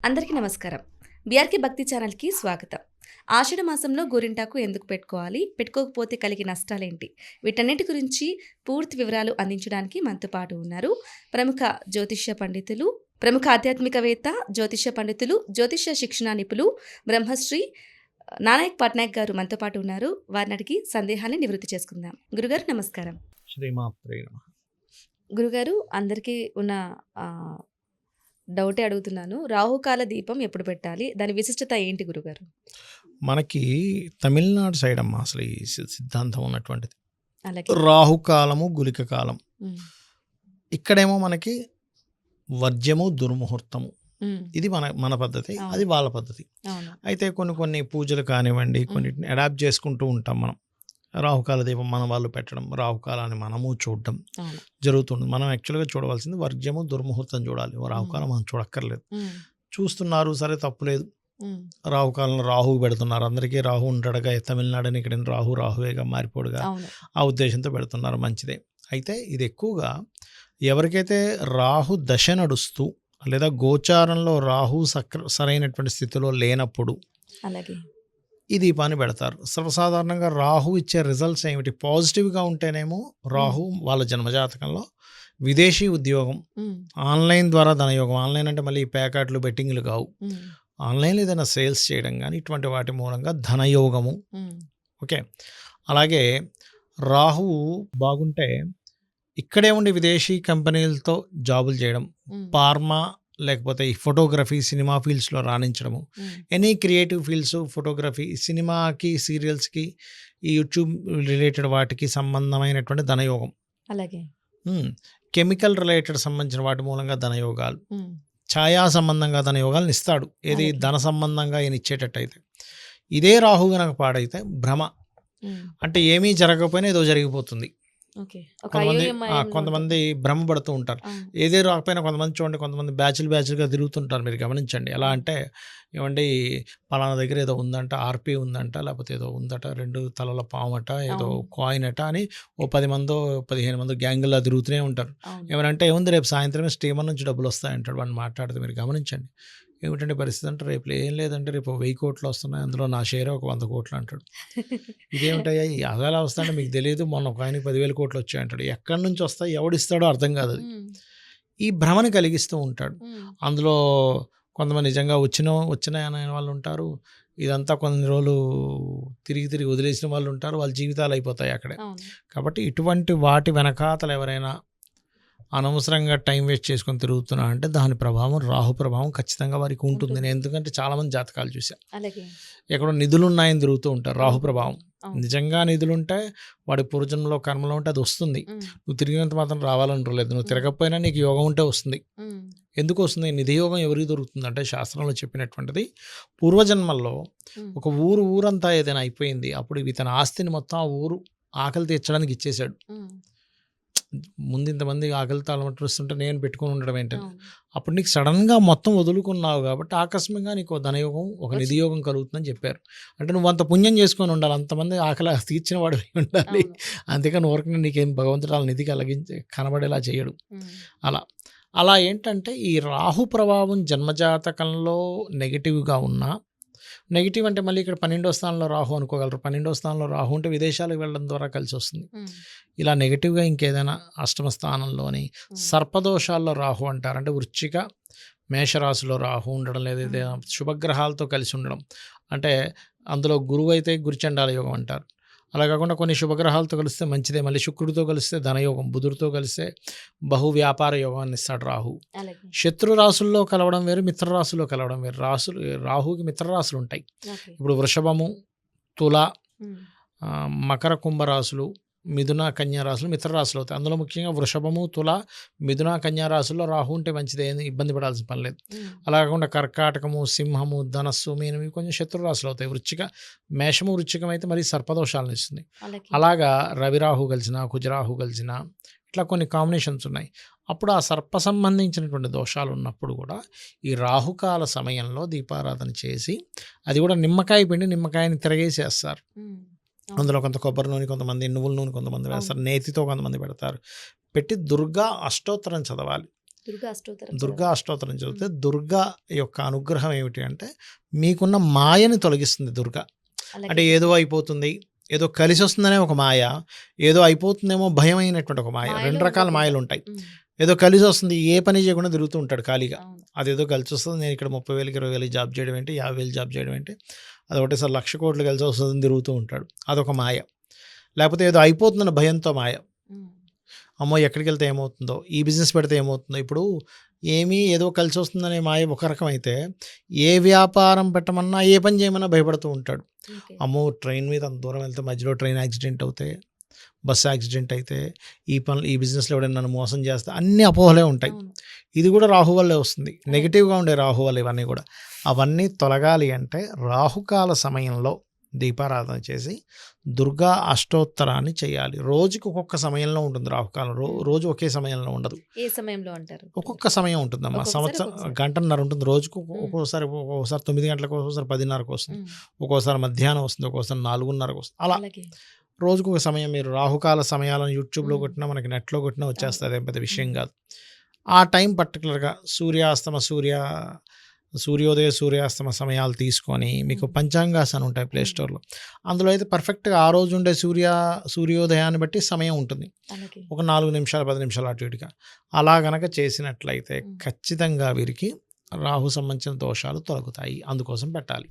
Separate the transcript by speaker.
Speaker 1: అందరికీ నమస్కారం. బీఆర్‌కే భక్తి ఛానల్‌కి స్వాగతం. ఆషాఢ మాసంలో గోరింటాకు ఎందుకు పెట్టుకోవాలి? పెట్టుకోకపోతే కలిగే నష్టాలేంటి? వీటన్నిటి గురించి పూర్తి వివరాలు అందించడానికి మనతో పాటు ఉన్నారు ప్రముఖ జ్యోతిష్య పండితులు, ప్రముఖ ఆధ్యాత్మికవేత్త, జ్యోతిష్య పండితులు, జ్యోతిష్య శిక్షణా నిపుణులు బ్రహ్మశ్రీ నానాయక్ పట్నాయక్ గారు మనతో పాటు ఉన్నారు. వారిని అడిగి సందేహాన్ని నివృత్తి చేసుకుందాం. గురుగారు నమస్కారం.
Speaker 2: శ్రీమాత్రే నమః.
Speaker 1: గురుగారు అందరికీ ఉన్న ఆహ్, డౌటే అడుగుతున్నాను. రాహుకాల దీపం ఎప్పుడు పెట్టాలి? దాని విశిష్టత ఏంటి గురుగారు?
Speaker 2: మనకి తమిళనాడు సైడ్ అమ్మా అసలు ఈ సిద్ధాంతం ఉన్నటువంటిది.
Speaker 1: అలాగే.
Speaker 2: రాహుకాలము, గుళిక కాలం.
Speaker 1: హ్మ్.
Speaker 2: ఇక్కడేమో మనకి వర్జ్యము, దుర్ముహూర్తము.
Speaker 1: హ్మ్.
Speaker 2: ఇది మన మన పద్ధతి,
Speaker 1: అవును.
Speaker 2: అది వాళ్ళ పద్ధతి.
Speaker 1: అవును.
Speaker 2: అయితే కొన్ని పూజలు కానివ్వండి, కొన్నిటిని అడాప్ట్ చేసుకుంటూ ఉంటాం మనం. రాహుకాల దీపం మన వాళ్ళు పెట్టడం, రాహుకాలాన్ని మనము చూడడం
Speaker 1: అవును.
Speaker 2: జరుగుతుంది. మనం యాక్చువల్గా చూడవలసింది వర్జ్యము, దుర్ముహూర్తం చూడాలి. రాహుకాలం మనం చూడక్కర్లేదు.
Speaker 1: హ్మ్.
Speaker 2: చూస్తున్నారు, సరే తప్పులేదు.
Speaker 1: హ్మ్.
Speaker 2: రాహుకాలంలో రాహువు పెడుతున్నారు. అందరికీ రాహు ఉంటాడుగా, తమిళనాడుని ఇక్కడ రాహువేగా మారిపోడుగా,
Speaker 1: అవును.
Speaker 2: ఆ ఉద్దేశంతో పెడుతున్నారు, మంచిదే. అయితే ఇది ఎక్కువగా ఎవరికైతే రాహు దశ నడుస్తూ లేదా గోచారంలో రాహు సరైనటువంటి స్థితిలో లేనప్పుడు
Speaker 1: అలాగే.
Speaker 2: ఈ దీపాన్ని పెడతారు. సర్వసాధారణంగా రాహు ఇచ్చే రిజల్ట్స్ ఏమిటి? పాజిటివ్గా ఉంటేనేమో రాహు వాళ్ళ జన్మజాతకంలో విదేశీ ఉద్యోగం,
Speaker 1: హ్మ్.
Speaker 2: ఆన్లైన్ ద్వారా ధనయోగం. ఆన్లైన్ అంటే మళ్ళీ ప్యాకెట్లు, బెట్టింగ్లు కావు.
Speaker 1: హ్మ్.
Speaker 2: ఆన్లైన్లో ఏదైనా సేల్స్ చేయడం కానీ ఇటువంటి వాటి మూలంగా ధనయోగము.
Speaker 1: హ్మ్.
Speaker 2: ఓకే. అలాగే రాహువు బాగుంటే ఇక్కడే ఉండి విదేశీ కంపెనీలతో జాబులు చేయడం,
Speaker 1: హ్మ్.
Speaker 2: ఫార్మా లేకపోతే ఈ ఫోటోగ్రఫీ, సినిమా ఫీల్డ్స్లో రాణించడము,
Speaker 1: హ్మ్.
Speaker 2: ఎనీ క్రియేటివ్ ఫీల్డ్స్, ఫోటోగ్రఫీ, సినిమాకి, సీరియల్స్కి, ఈ యూట్యూబ్ రిలేటెడ్ వాటికి సంబంధమైనటువంటి ధనయోగం.
Speaker 1: అలాగే.
Speaker 2: కెమికల్ రిలేటెడ్ సంబంధించిన వాటి మూలంగా ధనయోగాలు,
Speaker 1: హ్మ్.
Speaker 2: ఛాయా సంబంధంగా ధనయోగాలను ఇస్తాడు. ఏది
Speaker 1: అలాగే.
Speaker 2: ధన సంబంధంగా ఈయన ఇచ్చేటట్టయితే. ఇదే రాహు గనక పాడైతే భ్రమ,
Speaker 1: హ్మ్.
Speaker 2: అంటే ఏమీ జరగకపోయినా ఏదో జరిగిపోతుంది.
Speaker 1: ఓకే. ఒక
Speaker 2: కొంతమంది
Speaker 1: అయోమయంలో
Speaker 2: కొంతమంది
Speaker 1: ఉంటుంది.
Speaker 2: భ్రమపడుతూ ఉంటారు.
Speaker 1: అవును.
Speaker 2: ఏదే రాకపోయినా కొంతమంది చూడండి, కొంతమంది బ్యాచ్‌లుగా తిరుగుతుంటారు, మీరు గమనించండి. ఎలా అంటే, ఏవండీ పలానా దగ్గర ఏదో ఉందంట, ఆర్‌పీ ఉందంట, లేకపోతే ఏదో ఉందట, 2 తలల పామట, ఏదో
Speaker 1: అవును.
Speaker 2: కాయిన్ అట అని ఓ 10 మందో, 15 మందో గ్యాంగుల్లా తిరుగుతూనే ఉంటారు.
Speaker 1: అవును.
Speaker 2: ఏమనంటే, ఏముంది రేపు సాయంత్రమే స్టీమర్ నుంచి డబ్బులొస్తాయంటాడు వాడిని మాట్లాడితే, మీరు గమనించండి. ఏమిటంటే పరిస్థితి అంటే, రేపు ఏం లేదంటే రేపు 1000 కోట్లు వస్తున్నాయి, అందులో నా షేరే ఒక 100 కోట్లు అంటాడు. ఇదేమిటయ్యా అదెలా వస్తాయంటే మీకు తెలియదు, మొన్న ఒక ఆయనకి 10,000 కోట్లు వచ్చాయి అంటాడు. ఎక్కడి నుంచి వస్తాయి, ఎవడిస్తాడో అర్థం కాదు అది.
Speaker 1: హ్మ్.
Speaker 2: ఈ భ్రమని కలిగిస్తూ ఉంటాడు.
Speaker 1: హ్మ్.
Speaker 2: అందులో కొంతమంది నిజంగా వచ్చినాయనే వాళ్ళు ఉంటారు. ఇదంతా కొన్ని రోజులు తిరిగి వదిలేసిన వాళ్ళు ఉంటారు. వాళ్ళ జీవితాలు అయిపోతాయి అక్కడే.
Speaker 1: అవును.
Speaker 2: కాబట్టి ఇటువంటి వాటి వెనకాతల ఎవరైనా అనవసరంగా టైం వేస్ట్ చేసుకొని తిరుగుతున్నా అంటే దాని ప్రభావం, రాహు ప్రభావం ఖచ్చితంగా వారికి ఉంటుంది.
Speaker 1: ఉంటుంది.
Speaker 2: నేను ఎందుకంటే చాలామంది జాతకాలు చూసా.
Speaker 1: అలాగే.
Speaker 2: ఎక్కడో నిధులున్నాయని తిరుగుతూ ఉంటారు, రాహు
Speaker 1: అవును.
Speaker 2: ప్రభావం.
Speaker 1: అవును.
Speaker 2: నిజంగా నిధులుంటే వాడి పూర్వజన్మలో కర్మలో ఉంటే అది వస్తుంది.
Speaker 1: హ్మ్.
Speaker 2: నువ్వు తిరిగినంత మాత్రం రావాలని లేదు. నువ్వు
Speaker 1: హ్మ్.
Speaker 2: తిరగకపోయినా నీకు యోగం ఉంటే వస్తుంది.
Speaker 1: హ్మ్.
Speaker 2: ఎందుకు వస్తుంది? నిధి యోగం ఎవరికి దొరుకుతుంది అంటే, శాస్త్రంలో చెప్పినటువంటిది, పూర్వజన్మల్లో
Speaker 1: హ్మ్.
Speaker 2: ఒక ఊరంతా ఏదైనా అయిపోయింది. అప్పుడు ఇతని ఆస్తిని మొత్తం ఆ ఊరు ఆకలి తీర్చడానికి ఇచ్చేశాడు.
Speaker 1: హ్మ్.
Speaker 2: ముందు ఇంతమంది ఆకలితో అలమటిస్తుంటే నేను పెట్టుకొని ఉండడం ఏంటని.
Speaker 1: అవును.
Speaker 2: అప్పుడు నీకు సడన్గా మొత్తం వదులుకున్నావు కాబట్టి ఆకస్మికంగా నీకు ఓ ధనయోగం, ఒక నిధి
Speaker 1: వచ్చింది.
Speaker 2: యోగం కలుగుతుందని చెప్పారు. అంటే నువ్వు అంత పుణ్యం చేసుకొని ఉండాలి, అంతమంది ఆకలి తీర్చిన వాడు ఉండాలి.
Speaker 1: అవును.
Speaker 2: అందుకని ఊరకనే నీకేం భగవంతుడు ఆ నిధి కనబడేలా చేయడు.
Speaker 1: హ్మ్.
Speaker 2: అలా అలా ఏంటంటే ఈ రాహు ప్రభావం జన్మజాతకంలో నెగిటివ్గా ఉన్నా, నెగిటివ్ అంటే మళ్ళీ ఇక్కడ 12వ స్థానంలో రాహు అనుకోగలరు. 12వ స్థానంలో రాహు ఉంటే విదేశాలకు వెళ్ళడం ద్వారా కలిసి వస్తుంది.
Speaker 1: హ్మ్.
Speaker 2: ఇలా నెగిటివ్గా ఇంకేదైనా అష్టమ స్థానంలోని
Speaker 1: హ్మ్.
Speaker 2: సర్పదోషాల్లో రాహు అంటారు. అంటే వృశ్చిక, మేషరాశిలో రాహు ఉండడం, లేదా ఏదైనా
Speaker 1: హ్మ్.
Speaker 2: శుభగ్రహాలతో కలిసి ఉండడం. అంటే అందులో గురువు అయితే గురుచండాల యోగం అంటారు. అలా కాకుండా కొన్ని శుభగ్రహాలతో కలిస్తే మంచిదే. మళ్ళీ శుక్రుడితో కలిస్తే ధనయోగం, బుధుడితో కలిస్తే బహు వ్యాపార యోగాన్ని ఇస్తాడు రాహు.
Speaker 1: అలాగే.
Speaker 2: శత్రు రాశుల్లో కలవడం వేరు, మిత్ర రాశుల్లో కలవడం వేరు. రాహుకి మిత్ర రాశులు ఉంటాయి.
Speaker 1: ఓకే.
Speaker 2: ఇప్పుడు వృషభము, తుల,
Speaker 1: హ్మ్.
Speaker 2: మకర కుంభ రాశులు, మిథున కన్యా రాశులు మిత్ర రాశులు అవుతాయి. అందులో ముఖ్యంగా వృషభము, తుల, మిథున కన్యా రాశుల్లో రాహు ఉంటే మంచిదే, ఏమి ఇబ్బంది పడాల్సిన పని లేదు.
Speaker 1: హ్మ్.
Speaker 2: అలా కాకుండా కర్కాటకము, సింహము, ధనస్సు, మీనం ఇవి కొంచెం శత్రు రాశులు అవుతాయి. మేషము, వృశ్చికం అయితే మరి సర్పదోషాలను ఇస్తుంది.
Speaker 1: అలాగే.
Speaker 2: అలాగా రవిరాహు కలిసిన, కుజరాహు కలిసిన, ఇట్లా కొన్ని కాంబినేషన్స్ ఉన్నాయి. అప్పుడు ఆ సర్ప సంబంధించినటువంటి దోషాలు ఉన్నప్పుడు కూడా ఈ రాహుకాల సమయంలో దీపారాధన చేసి, అది కూడా నిమ్మకాయ పిండి నిమ్మకాయని తిరగేసేస్తారు.
Speaker 1: హ్మ్. అవును.
Speaker 2: అందులో కొంత కొబ్బరి నూనె, కొంతమంది నువ్వుల నూనె కొంతమంది
Speaker 1: అవును.
Speaker 2: వేస్తారు, నేతితో కొంతమంది పెడతారు. పెట్టి దుర్గా అష్టోత్తరం చదవాలి.
Speaker 1: దుర్గా అష్టోత్తరం
Speaker 2: దుర్గా
Speaker 1: చదవాలి.
Speaker 2: అష్టోత్తరం చదివితే దుర్గా యొక్క అనుగ్రహం ఏమిటి అంటే మీకున్న మాయని తొలగిస్తుంది దుర్గా.
Speaker 1: అలాగే
Speaker 2: అంటే ఏదో అయిపోతుంది, ఏదో కలిసి వస్తుందనే ఒక మాయ, ఏదో అయిపోతుందేమో భయం అయినటువంటి ఒక మాయ.
Speaker 1: మాయలో
Speaker 2: 2 రకాల
Speaker 1: ఉండకూడదు.
Speaker 2: మాయలుంటాయి.
Speaker 1: ఉమ్,
Speaker 2: ఏదో కలిసి వస్తుంది, ఏ పని చేయకుండా తిరుగుతూ ఉంటాడు ఖాళీగా.
Speaker 1: అవును.
Speaker 2: అదేదో కలిసి వస్తుంది, నేను ఇక్కడ 30,000కి 20,000 జాబ్ చేయడం ఏంటి, 50,000 జాబ్ చేయడం ఏంటి, అది ఒకటేసారి 1,00,000 కలిసి వస్తుందని తిరుగుతూ ఉంటాడు, అదొక మాయ. లేకపోతే ఏదో అయిపోతుందన్న భయంతో మాయ.
Speaker 1: ఉమ్,
Speaker 2: అమ్మో ఎక్కడికి వెళ్తే ఏమవుతుందో, ఈ బిజినెస్ పెడితే ఏమవుతుందో. ఇప్పుడు ఏదో కలిసి వస్తుందనే మాయ ఒక రకం అయితే, ఏ వ్యాపారం పెట్టమన్నా ఏ పని చేయమన్నా భయపడుతూ ఉంటాడు.
Speaker 1: ఓకే.
Speaker 2: అమ్మో ట్రైన్ మీద అంత దూరం వెళ్తే మధ్యలో ట్రైన్ యాక్సిడెంట్ అవుతే, బస్సు యాక్సిడెంట్ అయితే, ఈ బిజినెస్లో ఎవడైనా నన్ను మోసం చేస్తే, అన్ని అపోహలే ఉంటాయి.
Speaker 1: అవును.
Speaker 2: ఇది కూడా రాహు వల్లే వస్తుంది, నెగిటివ్గా ఉండే రాహు వల్ల ఇవన్నీ కూడా. అవన్నీ తొలగాలి అంటే రాహుకాల సమయంలో దీపారాధన చేసి దుర్గా అష్టోత్తరాన్ని చేయాలి. రోజుకి ఒక్కొక్క సమయంలో ఉంటుంది రాహుకాలం. రోజు ఒకే సమయంలో ఉండదు,
Speaker 1: ఏ సమయంలో అంటారు?
Speaker 2: ఒక్కొక్క సమయం ఉంటుందమ్మా.
Speaker 1: ఒక్కొక్కసారి
Speaker 2: సంవత్సరం
Speaker 1: ఒక్కొక్కసారి.
Speaker 2: గంటన్నర ఉంటుంది రోజుకు. ఒక్కోసారి 9 గంటలకు, ఒక్కోసారి 10:30కు వస్తుంది,
Speaker 1: ఉమ్,
Speaker 2: ఒక్కోసారి మధ్యాహ్నం వస్తుంది, ఒక్కోసారి 4:30కు వస్తుంది. అలా
Speaker 1: అలాగే.
Speaker 2: రోజుకు ఒక సమయం. మీరు రాహుకాల సమయాలను యూట్యూబ్లో
Speaker 1: ఉమ్,
Speaker 2: కొట్టినా, మనకి నెట్లో కొట్టినా వచ్చేస్తుంది, అదేం పెద్ద విషయం
Speaker 1: ఉమ్,
Speaker 2: కాదు. ఆ టైం పర్టికులర్గా సూర్యోదయ సూర్యాస్తమ సమయాలు తీసుకొని, మీకు
Speaker 1: ఉమ్,
Speaker 2: పంచాంగాస్ అని ఉంటాయి ప్లే
Speaker 1: ఉమ్,
Speaker 2: స్టోర్లో. అందులో అయితే పర్ఫెక్ట్గా ఆ రోజు ఉండే సూర్యోదయాన్ని బట్టి సమయం ఉంటుంది,
Speaker 1: అలాగే.
Speaker 2: ఒక 4 నిమిషాలు 10 నిమిషాలు అటు ఇటుగా. అలా గనక చేసినట్లయితే
Speaker 1: ఉమ్.
Speaker 2: ఖచ్చితంగా వీరికి రాహు సంబంధించిన దోషాలు తొలగుతాయి. అందుకోసం పెట్టాలి.